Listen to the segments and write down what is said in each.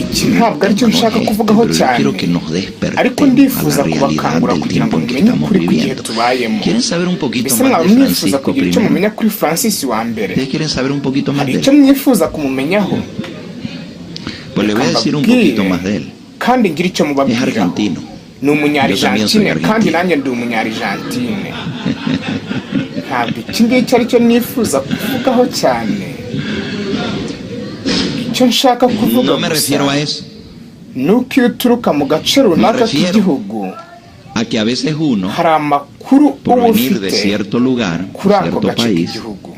iki ntabwo aricyo nshaka kuvugaho cyane, ariko ndifuza kubakangura kugira ngo mumenye ukuri kw'igihe tubayemo. Mbese mwaba mwifuza kugira icyo mumenya kuri Francis wa mbere? Hari icyo mwifuza kumumenyaho? Kandi ngira icyo mubabwiraho. Ni umunyarigentine kandi nanjye ndi umunyarigentine. Ntabwo iki ngiki aricyo nifuza kuvugaho cyane. Icyo nshaka kuvuga gusa nuko iyo uturuka mu gace runaka k'igihugu hari amakuru uba ufite kuri ako gace k'igihugu,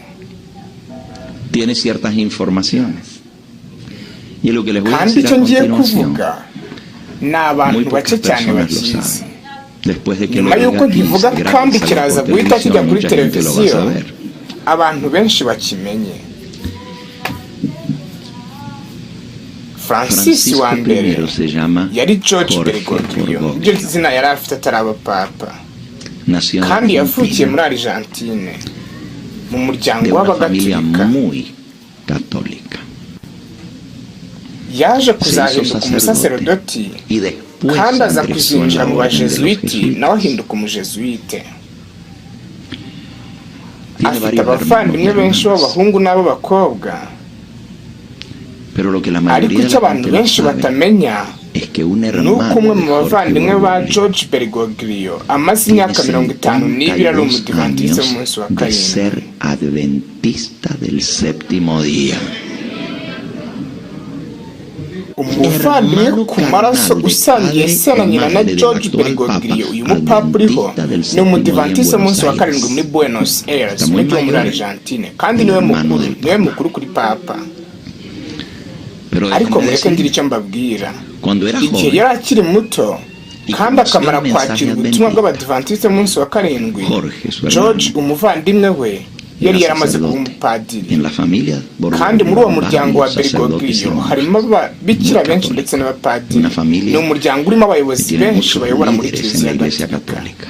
kandi icyo ngiye kuvuga ni abantu bake cyane bakizi. Nyuma y'uko nkivuga kandi kiraza guhita kijya kuri televiziyo, abantu benshi bakimenye. Francis wa mbere yari George Bergoglio, iryo zina yari afite ataraba papa, kandi yavukiye muri Argentine mu muryango w'abagatolika. Yaje kuzahinduka umusaserodoti kandi aza kuzinjira mu bajesuiti, nawe ahinduka umujesuite. Afite abavandimwe benshi b'abahungu n'ab'abakobwa, ariko icyo abantu benshi batamenya ni uko umwe mu bavandimwe ba George Bergoglio amaze imyaka 52 ari umudivantiste w'umunsi wa karindwi. Umuvandimwe ku maraso usangiye se na nyina na George Bergoglio, uyu mupapa uriho ni umudivantiste w'umunsi wa karindwi muri Buenos Aires muri Argentine, kandi niwe mukuru kuri papa. Ariko mureke ngira icyo mbabwira. Igihe yari akiri muto kandi akamara kwakira ubutumwa bw'abadivantiste munsi wa karindwi, George umuvandimwe we yari yaramaze kuba umupadiri, kandi muri uwo muryango wa Bergoglio harimo ababikira benshi ndetse n'abapadiri. Ni umuryango urimo abayobozi benshi bayobora muri Kiliziya Gatolika.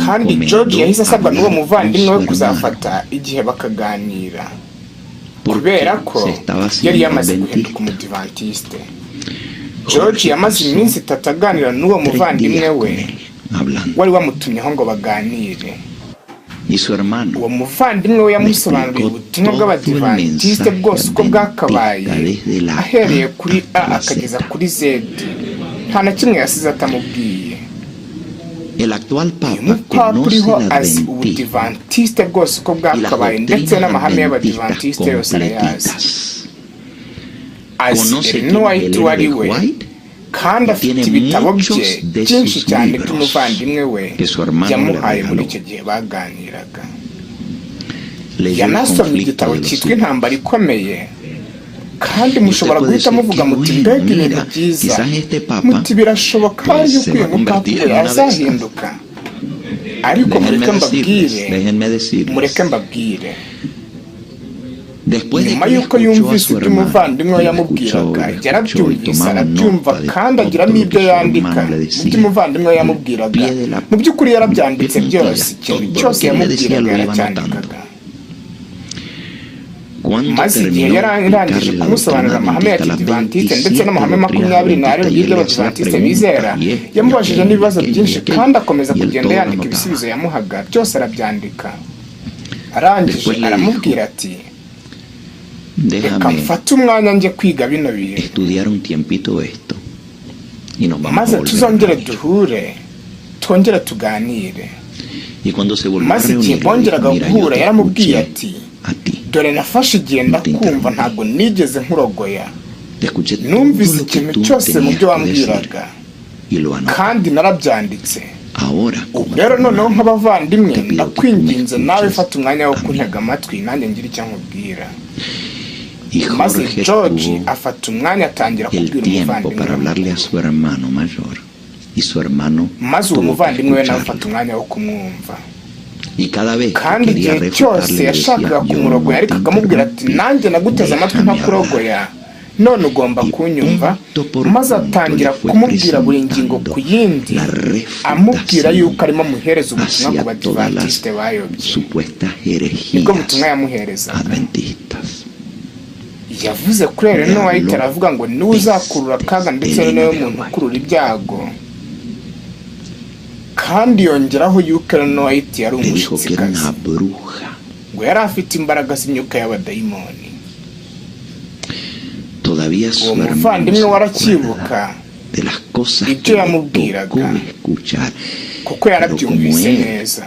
Kandi George yahise asabwa n'uwo muvandimwe we kuzafata igihe bakaganira, kubera ko yari yamaze guhinduka umudivantiste. George yamaze iminsi 3 aganira n'uwo muvandimwe we wari wamutumyeho ngo baganire. Uwo muvandimwe we yamusobanuriye ubutumwa bw'abadivantiste bwose uko bwakabaye, ahereye kuri A akageza kuri Z. Nta na kimwe yasize atamubwiye. Umupapa uriho azi ubudivantiste bwose uko bwakabaye ndetse n'amahame y'abadivantiste yose arayazi. Azi Ellen White wari we, kandi afite ibitabo bye byinshi cyane by'umuvandimwe we yamuhaye muri icyo gihe baganiraga. Yanasomye igitabo cyitwa Intambara Ikomeye, kandi mushobora guhita muvuga muti mbega ibintu byiza, muti birashoboka yuko uyu mupapa azahinduka. Ariko mureke mbabwire, nyuma y'uko yumvise ibyo umuvandimwe we yamubwiraga, yarabyumvise arabyumva kandi agira n'ibyo yandika ibyo umuvandimwe we yamubwiraga. Mu by'ukuri yarabyanditse byose, ikintu cyose yamubwiraga yaracyandikaga. Maze igihe yarangije kumusobanurira amahame ya kidivantiste ndetse n'amahame 27 y'abadivantiste bizera, yamubajije n'ibibazo byinshi kandi akomeza kugenda yandika ibisubizo yamuhaga, byose arabyandika. Arangije aramubwira ati, reka mfate umwanya njye kwiga bino bintu, maze tuzongere duhure twongere tuganire. Maze igihe bongeraga guhura yaramubwiye ati, dore nafashe igihe ndakumva, ntabwo nigeze nkurogoya. Numvise ikintu cyose mu byo wambwiraga kandi narabyanditse. Rero noneho nk'abavandimwe ndakwinginze nawe fata umwanya wo kuntega amatwi nanjye ngira icyo nkubwira. Maze George afata umwanya atangira kubwira umuvandimwe, maze uwo muvandimwe we nawe afata umwanya wo kumwumva. Kandi igihe cyose yashakaga kumurogoya, ariko akamubwira ati, nanjye naguteze amatwi ntakurogoya, none ugomba kunyumva. Maze atangira kumubwira buri ngingo ku yindi, amubwira yuko arimo muhereza ubutumwa ku badivantiste bayobye. Nibwo butumwa yamuherezaga. yavuze kuri Ellen White aravuga ngo niwe uzakurura akaga ndetse niwe muntu ukurura ibyago, kandi yongeraho yuko Ellen White yari umushitsikazi ngo yari afite imbaraga z'imyuka y'abadayimoni. uwo muvandimwe warakibuka ibyo yamubwiraga kuko yarabyumvise neza,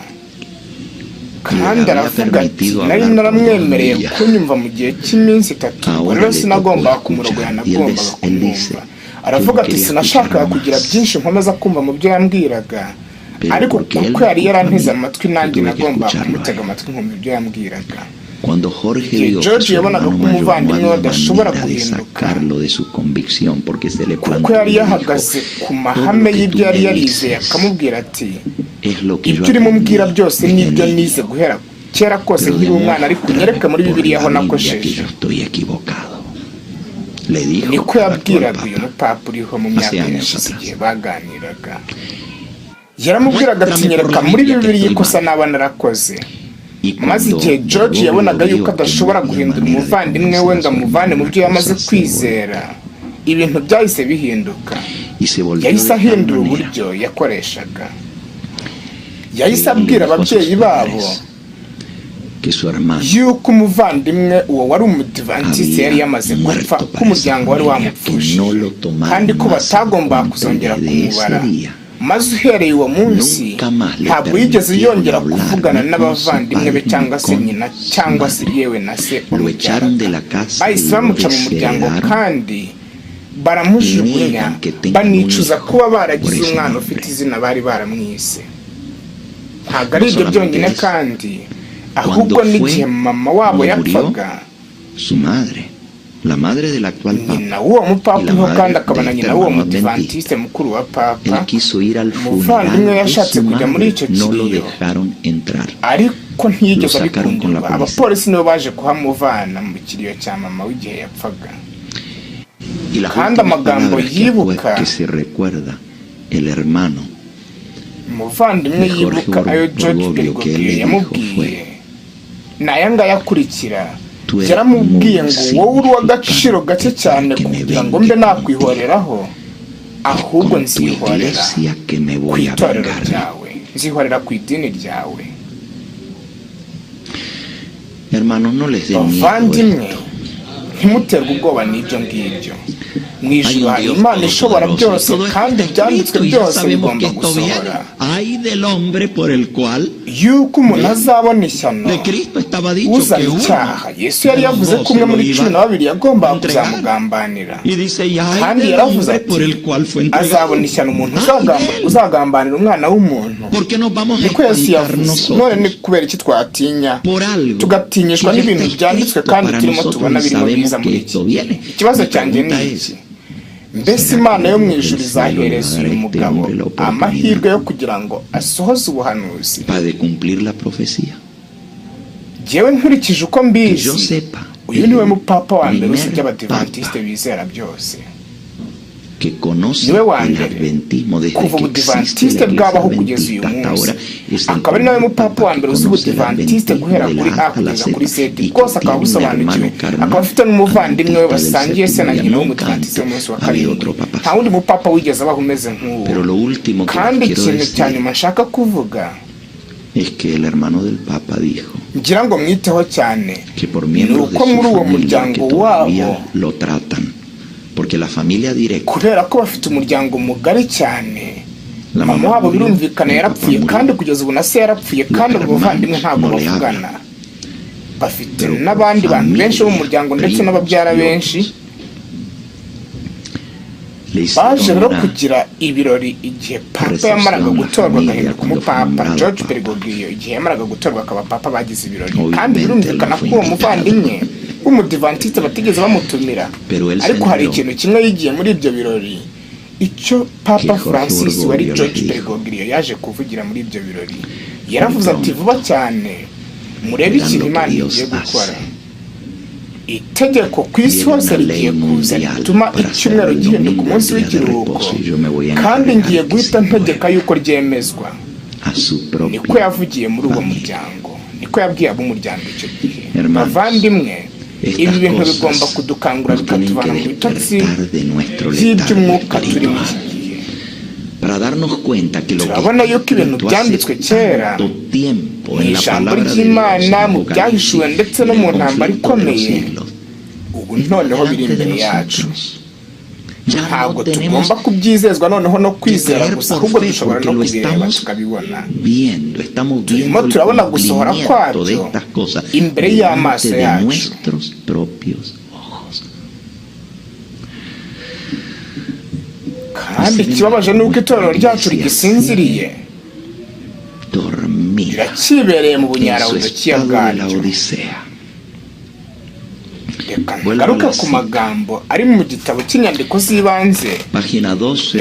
kandi aravuga ati nari naramwemereye kunyumva mu gihe cy'iminsi 3, rero sinagombaga kumurogoya, nagombaga kumwumva. aravuga ati sinashakaga kugira byinshi nkomeza kumva mu byo yambwiraga, ariko kuko yari yaranteze amatwi nanjye nagombaga kumutega amatwi nkumva ibyo yambwiraga. George yabonaga ko umuvandimwe we adashobora guhinduka kuko yari yahagaze ku mahame y'ibyo yari yarizeye, akamubwira ati ibyo urimo umbwira byose n'ibyo nize guhera kera kose nkiri umwana, ariko unyereke muri Bibiliya aho nakosheje. niko yabwiraga uyu mupapa uriho mu myaka yashize igihe baganiraga. yaramubwiraga ati nyereka muri Bibiliya ikosa naba narakoze. maze igihe George yabonaga yuko adashobora guhindura umuvandimwe we ngo amuvane mu byo yamaze kwizera, ibintu byahise bihinduka. yahise ahindura uburyo yakoreshaga. yahise abwira ababyeyi babo yuko umuvandimwe uwo wari umudivantiste yari yamaze gupfa, ko umuryango wari wamupfushe, kandi ko batagombaga kuzongera kumubara. maze uhereye uwo munsi ntabwo yigeze yongera kuvugana n'abavandimwe be cyangwa se nyina cyangwa se yewe na se umubyaraga. bahise bamuca mu muryango kandi baramujugunya, banicuza kuba baragize umwana ufite izina bari baramwise. ntabwo ari ibyo byonyine kandi, ahubwo n'igihe mama wabo yapfaga, nyina w'uwo mupapa uriho kandi akaba na nyina w'uwo mudivantiste mukuru wa papa, umuvandimwe yashatse kujya muri icyo kiriyo ariko ntiyigeze abikundwa. abapolisi nibo baje kuhamuvana mu kiriyo cya mama w'igihe yapfaga. kandi amagambo yibuka umuvandimwe yibuka ayo George Bergoglio yamubwiye n'aya ngaya akurikira. yaramubwiye ngo wowe uri uw'agaciro gake cyane kugira ngo mbe nakwihoreraho, ahubwo nzihorera ku itorero ryawe, nzihorera ku idini ryawe. bavandimwe, ntimuterwe ubwoba n'ibyo ngibyo. mu ijuru hari Imana ishobora byose, kandi ibyanditswe byose bigomba gusohora yuko umuntu azabona ishyano uzana icyaha. Yesu yari yavuze ko umwe muri 12 yagombaga kuzamugambanira, kandi yaravuze ati azabona ishyano umuntu uzagambanira umwana w'umuntu. niko Yesu yavuze. none ni kubera iki twatinya tugatinyishwa n'ibintu byanditswe kandi turimo tubona birimo biza muri iki? ikibazo cyanjye ni iki: mbese Imana yo mu ijuru izahereza uyu mugabo amahirwe yo kugira ngo asohoze ubuhanuzi? Jewe nkurikije uko mbizi, uyu niwe mupapa wa mbere uzi iby'abadivantiste bizera byose. niwe wa mbere kuva ubudivantiste bwabaho kugeza uyu munsi. akaba ari nawe mupapa wa mbere uzi ubudivantiste guhera kuri A kugeza kuri Z bwose, akaba busobanukiwe. akaba afite n'umuvandimwe we basangiye se na nyina w'umudivantiste w'umunsi wa karindwi. nta wundi mupapa wigeze abaho umeze nk'uwo. kandi ikintu cya nyuma nshaka kuvuga ngira ngo mwiteho cyane ni uko muri uwo muryango wabo, kubera ko bafite umuryango mugari cyane, mama wabo birumvikana yarapfuye, kandi kugeza ubu na se yarapfuye, kandi abavandimwe ntabwo bavugana. bafite n'abandi bantu benshi bo mu muryango ndetse n'ababyara benshi. baje rero kugira ibirori igihe papa yamaraga gutorwa agahinduka umupapa. George Bergoglio igihe yamaraga gutorwa akaba papa bagize ibirori, kandi birumvikana ko uwo muvandimwe w'umudivantiste batigeze bamutumira. ariko hari ikintu kimwe yigiye muri ibyo birori, icyo Papa Francis wari George Bergoglio yaje kuvugira muri ibyo birori. yaravuze ati vuba cyane murebe ikintu Imana igiye gukora. itegeko ku isi hose rigiye kuza rituma icyumweru gihinduka umunsi w'ikiruhuko, kandi ngiye guhita ntegeka yuko ryemezwa. niko yavugiye muri uwo muryango, niko yabwiye ab'umuryango icyo gihe. bavandimwe, ibi bintu bigomba kudukangura bikatuvana mu bitotsi by'iby'umwuka turi mu iki gihe. turabona yuko ibintu byanditswe kera mu ijambo ry'Imana, mu byahishuwe ndetse no mu ntambara ikomeye, ubu noneho biri imbere yacu. ntabwo tugomba kubyizezwa noneho no kwizera gusa, ahubwo dushobora no kubireba tukabibona. turimo turabona gusohora kwabyo imbere y'amaso yacu. kandi ikibabaje ni uko itorero ryacu rigisinziriye, rirakibereye mu bunyaraudokiya bwaryo. reka ngaruke ku magambo ari mu gitabo cy'inyandiko z'ibanze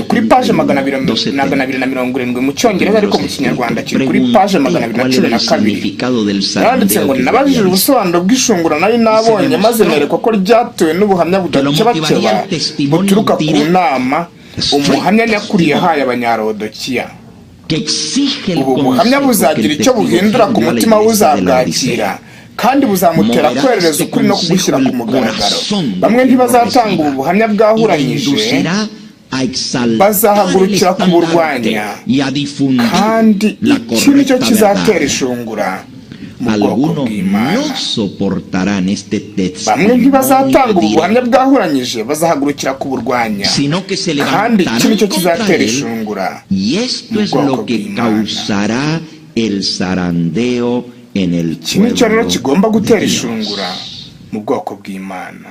kuri paje 270 mu cyongereza, ariko mu kinyarwanda kiri kuri paje 212. yanditse ngo nabajije ubusobanuro bw'ishungura nari nabonye, maze nerekwa ko ryatewe n'ubuhamya budakebakeba buturuka ku nama umuhamya nyakuri yahaye abanyaraudokiya. ubu buhamya buzagira icyo buhindura ku mutima w'uzabwakira, kandi buzamutera kwerereza ukuri no kugushyira ku mugaragaro. bamwe ntibazatanga ubu buhamya bwahuranyije, bazahagurukira kuburwanya, kandi iki nicyo kizatera ishungura mu bwoko bw'Imana. bamwe ntibazatanga ubu buhamya bwahuranyije, bazahagurukira kuburwanya, kandi iki nicyo kizatera ishungura mu bwoko bw'Imana. iki nicyo rero kigomba gutera ishungura mu bwoko bw'Imana.